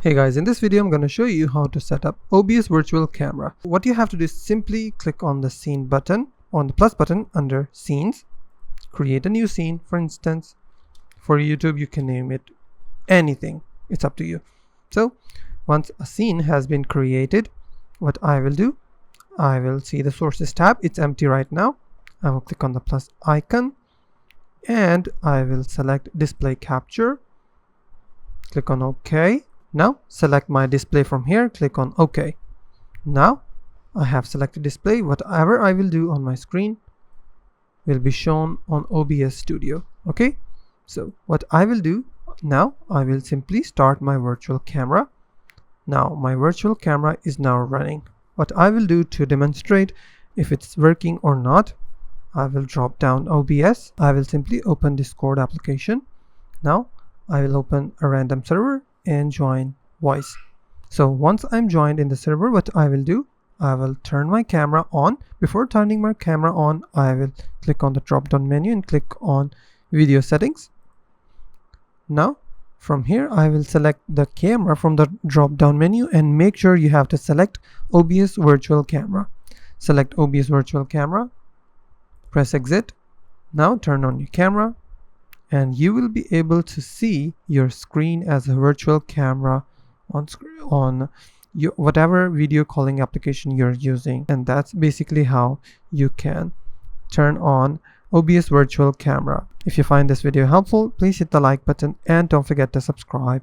Hey guys, in this video I'm going to show you how to set up OBS Virtual Camera. What you have to do is simply click on the scene button, on the plus button under scenes, create a new scene. For instance, for YouTube you can name it anything, it's up to you. So once a scene has been created, what I will do, I will see the sources tab. It's empty right now. I will click on the plus icon and I will select display capture, click on OK. Now select my display from here, click on OK. Now I have selected display. Whatever I will do on my screen will be shown on OBS Studio. Okay, so what I will do now, I will simply start my virtual camera. Now my virtual camera is now running. What I will do to demonstrate if it's working or not, I will drop down OBS. I will simply open Discord application. Now I will open a random server and join voice. So once I'm joined in the server, what I will do, I will turn my camera on. Before turning my camera on, I will click on the drop down menu and click on video settings. Now from here I will select the camera from the drop down menu and make sure you have to select OBS Virtual Camera. Select OBS Virtual Camera, press exit. Now turn on your camera and you will be able to see your screen as a virtual camera on your whatever video calling application you're using. And that's basically how you can turn on OBS Virtual Camera. If you find this video helpful, please hit the like button and don't forget to subscribe.